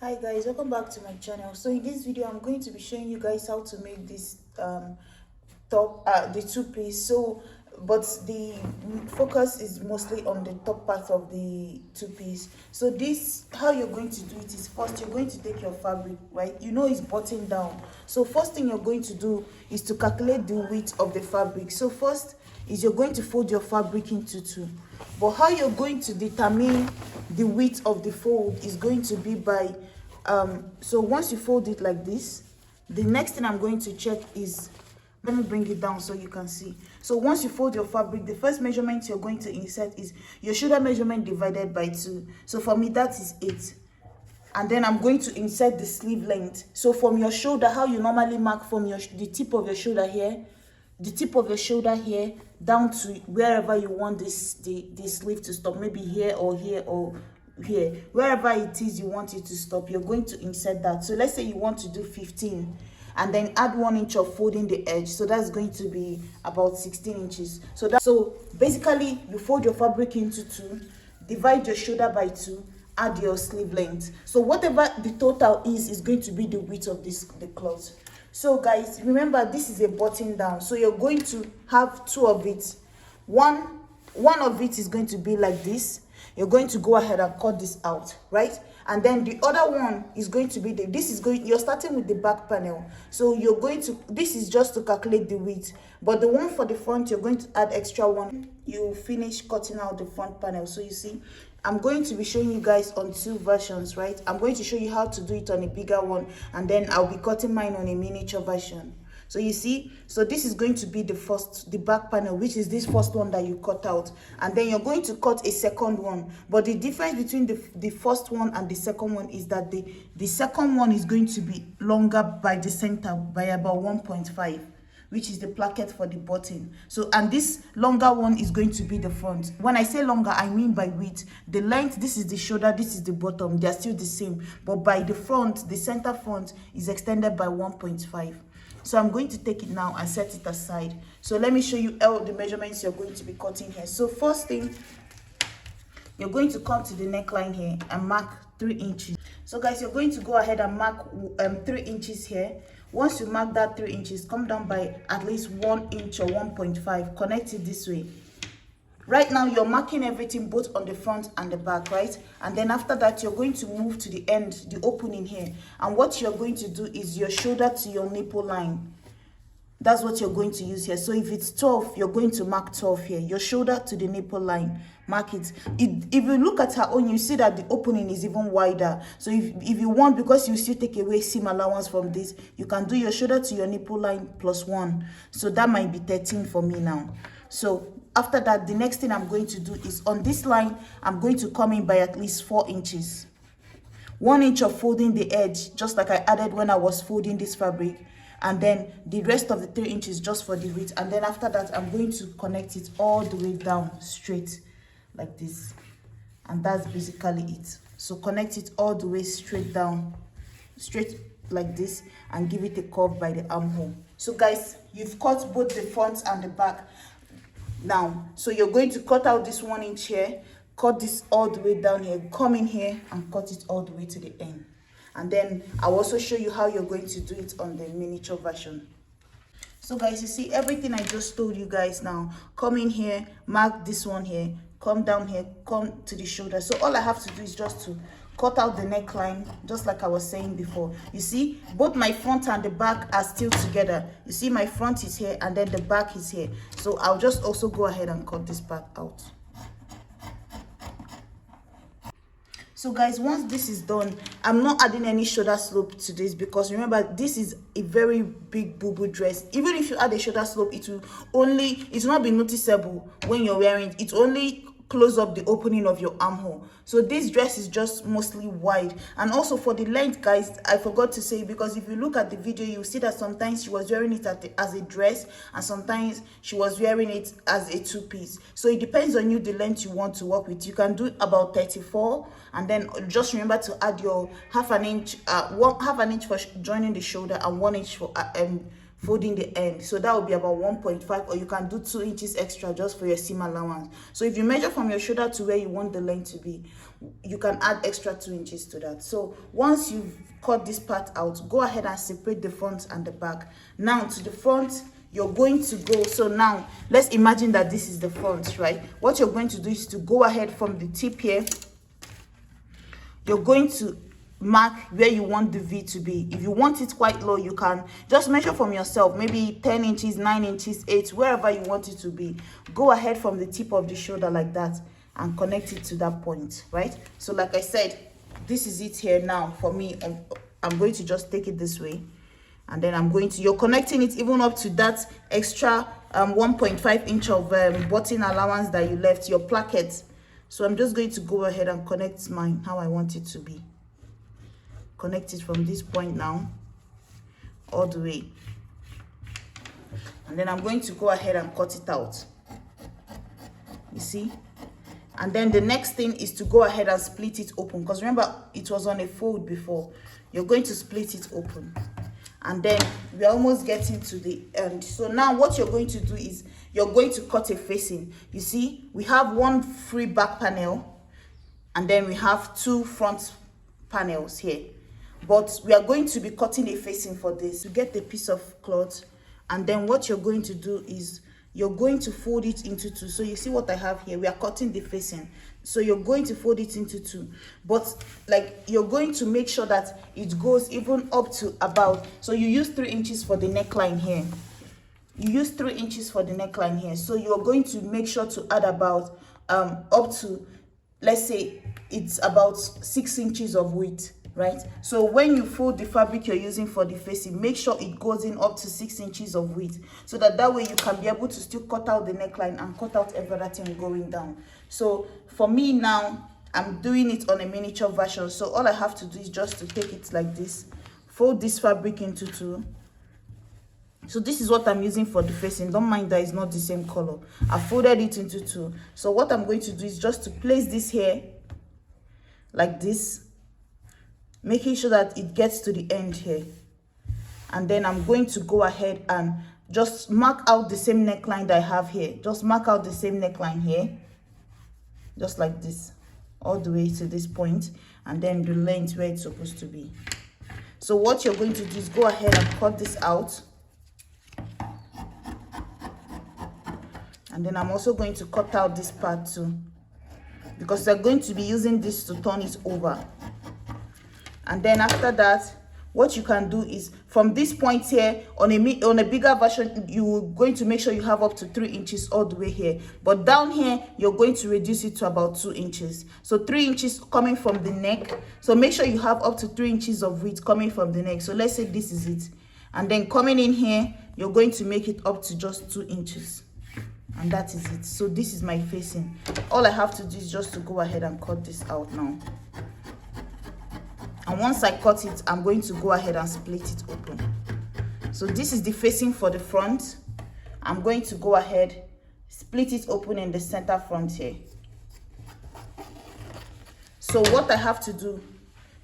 Hi guys, welcome back to my channel. So in this video I'm going to be showing you guys how to make this top the two-piece. But the focus is mostly on the top part of the two-piece. So this, how you're going to do it is, first you're going to take your fabric, right? You know it's buttoned down, so first thing you're going to do is to calculate the width of the fabric. So first is you're going to fold your fabric into two, but how you're going to determine the width of the fold is going to be by so once you fold it like this, the next thing I'm going to check is, let me bring it down so you can see. So once you fold your fabric, the first measurement you're going to insert is your shoulder measurement divided by 2. So for me that is 8. And then I'm going to insert the sleeve length. So from your shoulder, how you normally mark from the tip of your shoulder here, the tip of your shoulder here down to wherever you want the sleeve to stop, maybe here or here or here, wherever it is you want it to stop, you're going to insert that. So let's say you want to do 15 and then add 1 inch of folding the edge, so that's going to be about 16 inches. So basically you fold your fabric into 2, divide your shoulder by 2, add your sleeve length. So whatever the total is going to be the width of the cloth. So guys, remember this is a button down, so you're going to have 2 of it. One of it is going to be like this. You're going to go ahead and cut this out, right? And then the other one is going to be you're starting with the back panel. So this is just to calculate the width, but the one for the front, you're going to add extra 1. You finish cutting out the front panel. So you see, I'm going to be showing you guys on 2 versions, right? I'm going to show you how to do it on a bigger one, and then I'll be cutting mine on a miniature version. So you see, so this is going to be the back panel, which is this first one that you cut out, and then you're going to cut a second one. But the difference between the first one and the second one is that the second one is going to be longer by the center by about 1.5, which is the placket for the button. So, and this longer one is going to be the front. When I say longer, I mean by width. The length, this is the shoulder, this is the bottom, they're still the same, but by the front, the center front is extended by 1.5. So I'm going to take it now and set it aside. So let me show you all the measurements you're going to be cutting here. So first thing, you're going to come to the neckline here and mark 3 inches. So guys, you're going to go ahead and mark 3 inches here. Once you mark that 3 inches, come down by at least 1 inch or 1.5. Connect it this way. Right now you're marking everything both on the front and the back, right? And then after that you're going to move to the end, the opening here, and what you're going to do is your shoulder to your nipple line. That's what you're going to use here. So if it's 12, you're going to mark 12 here, your shoulder to the nipple line, mark it. If you look at her own, you see that the opening is even wider. So if you want, because you still take away seam allowance from this, you can do your shoulder to your nipple line plus 1. So that might be 13 for me now. So after that, the next thing I'm going to do is on this line, I'm going to come in by at least 4 inches. 1 inch of folding the edge, just like I added when I was folding this fabric. And then the rest of the 3 inches just for the width. And then after that, I'm going to connect it all the way down straight like this. And that's basically it. So connect it all the way straight down, straight like this, and give it a curve by the armhole. So guys, you've cut both the front and the back now. So you're going to cut out this 1 inch here, cut this all the way down here, come in here and cut it all the way to the end. And then I'll also show you how you're going to do it on the miniature version. So guys, you see everything I just told you guys now. Come in here, mark this one here, come down here, come to the shoulder. So all I have to do is just to cut out the neckline, just like I was saying before. You see, both my front and the back are still together. You see, my front is here and then the back is here. So I'll just also go ahead and cut this part out. So guys, once this is done, I'm not adding any shoulder slope to this, because remember, this is a very big Bubu dress. Even if you add a shoulder slope, it will not be noticeable when you're wearing it. It only close up the opening of your armhole. So this dress is just mostly wide. And also for the length, guys, I forgot to say, because if you look at the video, you'll see that sometimes she was wearing it as a dress and sometimes she was wearing it as a two-piece. So it depends on you, the length you want to work with. You can do about 34, and then just remember to add your half an inch for joining the shoulder and 1 inch folding the end. So that will be about 1.5, or you can do 2 inches extra just for your seam allowance. So if you measure from your shoulder to where you want the length to be, you can add extra 2 inches to that. So once you've cut this part out, go ahead and separate the front and the back. Now to the front, you're going to go, so now let's imagine that this is the front, right? What you're going to do is to go ahead from the tip here. You're going to mark where you want the V to be. If you want it quite low, you can just measure from yourself, maybe 10 inches, 9 inches, 8, wherever you want it to be. Go ahead from the tip of the shoulder like that and connect it to that point, right? So like I said, this is it here now. For me, I'm going to just take it this way, and then I'm going to, you're connecting it even up to that extra 1.5 inch of button allowance that you left, your placket. So I'm just going to go ahead and connect mine how I want it to be. Connect it from this point now all the way, and then I'm going to go ahead and cut it out, you see. And then the next thing is to go ahead and split it open, because remember it was on a fold before. You're going to split it open, and then we're almost getting to the end. So now what you're going to do is you're going to cut a facing. You see, we have one free back panel, and then we have 2 front panels here, but we are going to be cutting a facing for this. You get the piece of cloth, and then what you're going to do is you're going to fold it into 2. So you see what I have here, we are cutting the facing, so you're going to fold it into 2, but like you're going to make sure that it goes even up to about, so you use 3 inches for the neckline here. You use 3 inches for the neckline here, so you're going to make sure to add about up to, let's say it's about 6 inches of width, right? So when you fold the fabric you're using for the facing, make sure it goes in up to 6 inches of width, so that way you can be able to still cut out the neckline and cut out everything going down. So for me now, I'm doing it on a miniature version, so all I have to do is just to take it like this, fold this fabric into 2. So this is what I'm using for the facing. Don't mind that it's not the same color. I folded it into 2. So what I'm going to do is just to place this here like this, making sure that it gets to the end here, and then I'm going to go ahead and just mark out the same neckline that I have here. Just mark out the same neckline here, just like this, all the way to this point, and then the length where it's supposed to be. So what you're going to do is go ahead and cut this out, and then I'm also going to cut out this part too, because they're going to be using this to turn it over. And then after that, what you can do is from this point here, on a bigger version, you're going to make sure you have up to 3 inches all the way here, but down here you're going to reduce it to about 2 inches. So 3 inches coming from the neck, so make sure you have up to 3 inches of width coming from the neck. So let's say this is it, and then coming in here, you're going to make it up to just 2 inches, and that is it. So this is my facing. All I have to do is just to go ahead and cut this out now. And once I cut it, I'm going to go ahead and split it open. So this is the facing for the front. I'm going to go ahead, split it open in the center front here. So what I have to do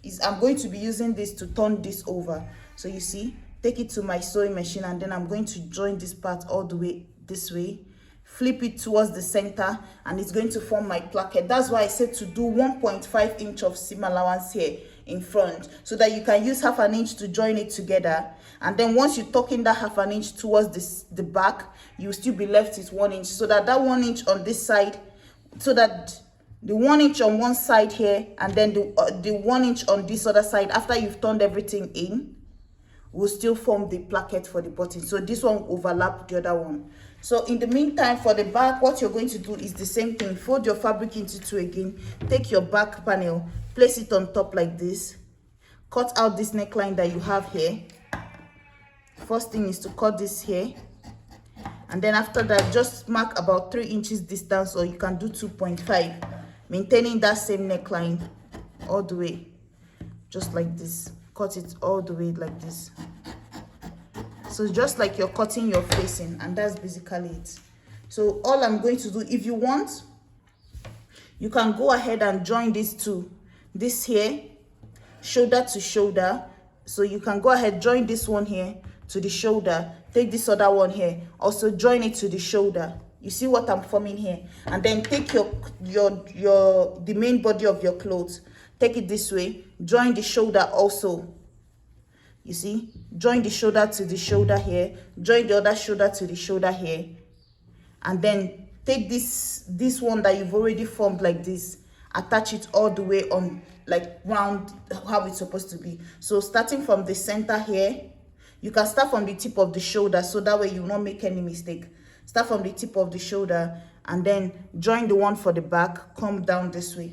is I'm going to be using this to turn this over. So you see, take it to my sewing machine, and then I'm going to join this part all the way this way, flip it towards the center, and it's going to form my placket. That's why I said to do 1.5 inch of seam allowance here in front, so that you can use 1/2 inch to join it together. And then once you tuck in that 1/2 inch towards the back, you'll still be left with 1 inch, so that 1 inch on this side, so that the 1 inch on one side here, and then the 1 inch on this other side, after you've turned everything in, will still form the placket for the button. So this one will overlap the other one. So in the meantime, for the back, what you're going to do is the same thing. Fold your fabric into 2 again, take your back panel, place it on top like this, cut out this neckline that you have here. First thing is to cut this here, and then after that, just mark about 3 inches distance, or you can do 2.5, maintaining that same neckline all the way, just like this. Cut it all the way like this. So just like you're cutting your facing, and that's basically it. So all I'm going to do, if you want, you can go ahead and join these two, this here, shoulder to shoulder. So you can go ahead, join this one here to the shoulder. Take this other one here, also join it to the shoulder. You see what I'm forming here? And then take the main body of your clothes, take it this way, join the shoulder also. You see, join the shoulder to the shoulder here, join the other shoulder to the shoulder here, and then take this one that you've already formed like this, attach it all the way on, like round how it's supposed to be. So starting from the center here, you can start from the tip of the shoulder, so that way you will not make any mistake. Start from the tip of the shoulder and then join the one for the back, come down this way.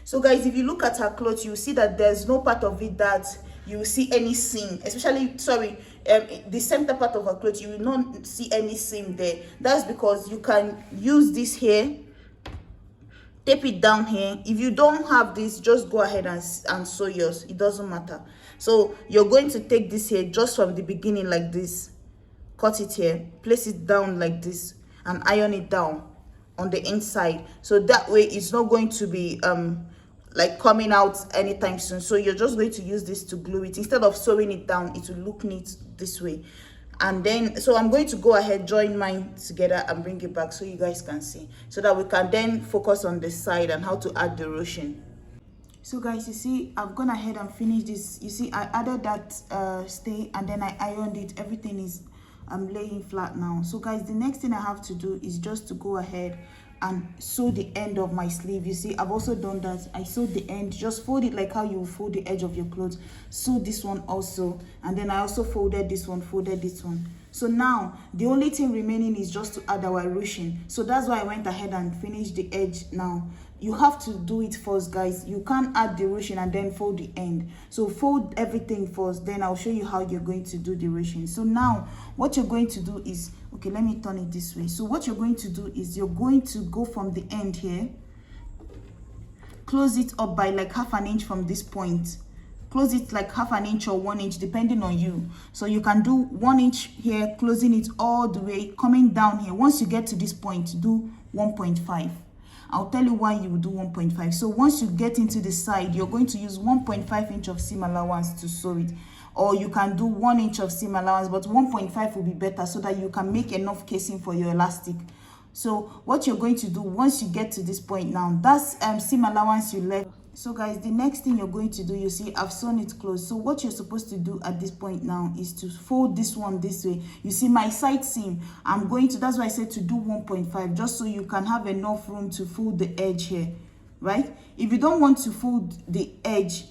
So guys, if you look at her clothes, you will see that there's no part of it that you will see any seam, especially, the center part of her clothes, you will not see any seam there. That's because you can use this here, tape it down here. If you don't have this, just go ahead and sew yours, it doesn't matter. So you're going to take this here just from the beginning like this, cut it here, place it down like this, and iron it down on the inside, so that way it's not going to be like coming out anytime soon. So you're just going to use this to glue it. Instead of sewing it down, it will look neat this way. And then, so I'm going to go ahead, join mine together and bring it back so you guys can see, so that we can then focus on the side and how to add the ruching. So guys, you see, I've gone ahead and finished this. You see, I added that stay and then I ironed it. Everything is laying flat now. So guys, the next thing I have to do is just to go ahead and sew the end of my sleeve. You see, I've also done that. I sewed the end, just fold it like how you fold the edge of your clothes. Sew this one also, and then I also folded this one, folded this one. So now the only thing remaining is just to add our ruching. So that's why I went ahead and finished the edge. Now you have to do it first, guys. You can't add the ruching and then fold the end. So fold everything first, then I'll show you how you're going to do the ruching. So now what you're going to do is, okay, let me turn it this way. So what you're going to do is you're going to go from the end here, close it up by like half an inch from this point. Close it like half an inch or 1 inch depending on you. So you can do 1 inch here, closing it all the way, coming down here. Once you get to this point, do 1.5. I'll tell you why you will do 1.5. So once you get into the side, you're going to use 1.5 inch of seam allowance to sew it. Or you can do 1 inch of seam allowance, but 1.5 will be better so that you can make enough casing for your elastic. So what you're going to do once you get to this point now, that's seam allowance you left. So guys, the next thing you're going to do, you see I've sewn it closed. So what you're supposed to do at this point now is to fold this one this way. You see my side seam, I'm going to, that's why I said to do 1.5, just so you can have enough room to fold the edge here, right? If you don't want to fold the edge,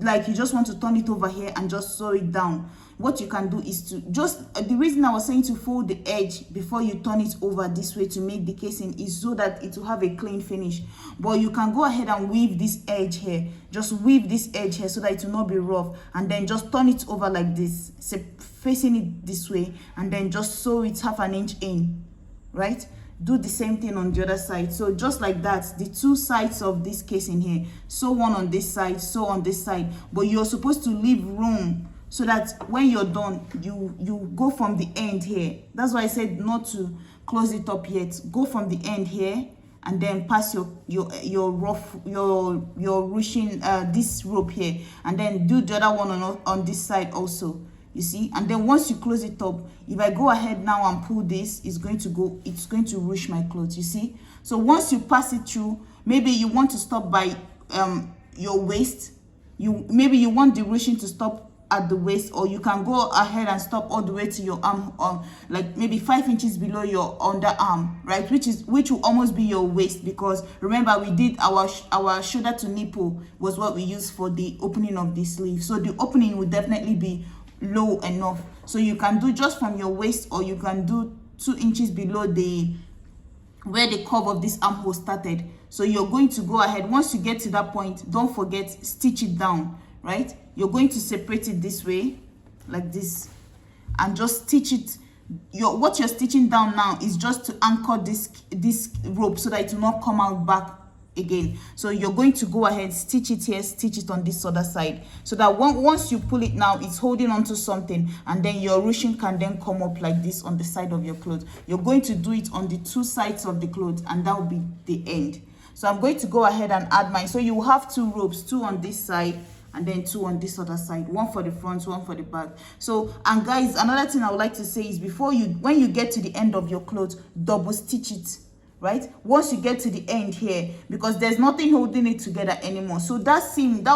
like you just want to turn it over here and just sew it down, what you can do is to just, the reason I was saying to fold the edge before you turn it over this way to make the casing is so that it will have a clean finish. But you can go ahead and weave this edge here, just weave this edge here so that it will not be rough, and then just turn it over like this, facing it this way, and then just sew it half an inch in, right? Do the same thing on the other side. So just like that, the two sides of this casing here, sew one on this side, sew on this side, but you're supposed to leave room so that when you're done, you go from the end here. That's why I said not to close it up yet. Go from the end here and then pass your ruching this rope here, and then do the other one on this side also. You see, and then once you close it up, if I go ahead now and pull this, it's going to ruch my clothes. You see, so once you pass it through, maybe you want to stop by your waist, maybe you want the ruching to stop at the waist, or you can go ahead and stop all the way to your arm, like maybe 5 inches below your underarm, right, which will almost be your waist, because remember we did our shoulder to nipple was what we used for the opening of the sleeve. So the opening will definitely be low enough, so you can do just from your waist, or you can do 2 inches below where the curve of this armhole started. So you're going to go ahead, once you get to that point, don't forget, stitch it down, right? You're going to separate it this way like this and just stitch it. What you're stitching down now is just to anchor this rope so that it will not come out back again. So you're going to go ahead, stitch it here, stitch it on this other side, so that once you pull it now, it's holding onto something, and then your ruching can then come up like this on the side of your clothes. You're going to do it on the two sides of the clothes, and that will be the end. So I'm going to go ahead and add mine. So you will have two ropes, two on this side and then 2 on this other side, 1 for the front, 1 for the back. So, and guys, another thing I would like to say is when you get to the end of your clothes, double stitch it, right? Once you get to the end here, because there's nothing holding it together anymore. So that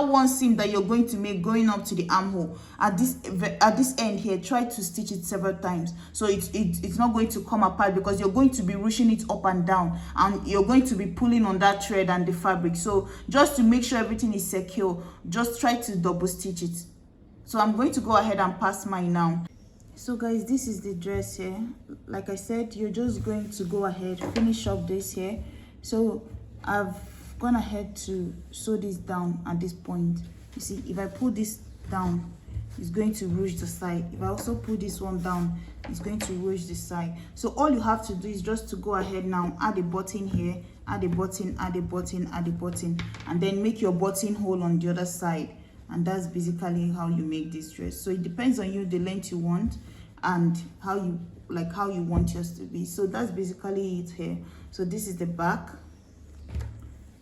one seam that you're going to make going up to the armhole at this end here, try to stitch it several times, so it's not going to come apart, because you're going to be ruching it up and down, and you're going to be pulling on that thread and the fabric. So just to make sure everything is secure, just try to double stitch it. So I'm going to go ahead and pass mine now. So guys, this is the dress here. Like I said, you're just going to go ahead, finish up this here. So I've gone ahead to sew this down at this point. You see, if I pull this down, it's going to ruch the side. If I also pull this one down, it's going to ruch the side. So all you have to do is just to go ahead now, add a button here, add a button, add a button, add a button, and then make your buttonhole on the other side. And that's basically how you make this dress. So it depends on you, the length you want, and how you want yours to be. So that's basically it here. So this is the back,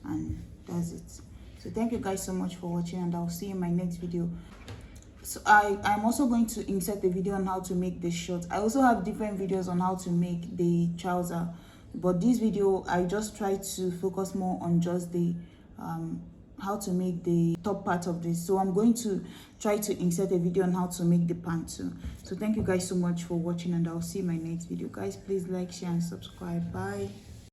and that's it. So thank you guys so much for watching, and I'll see you in my next video. So I'm also going to insert a video on how to make this short. I also have different videos on how to make the trouser, but this video I just try to focus more on just the how to make the top part of this. So I'm going to try to insert a video on how to make the pant too. So thank you guys so much for watching, and I'll see you in my next video. Guys, please like, share, and subscribe. Bye.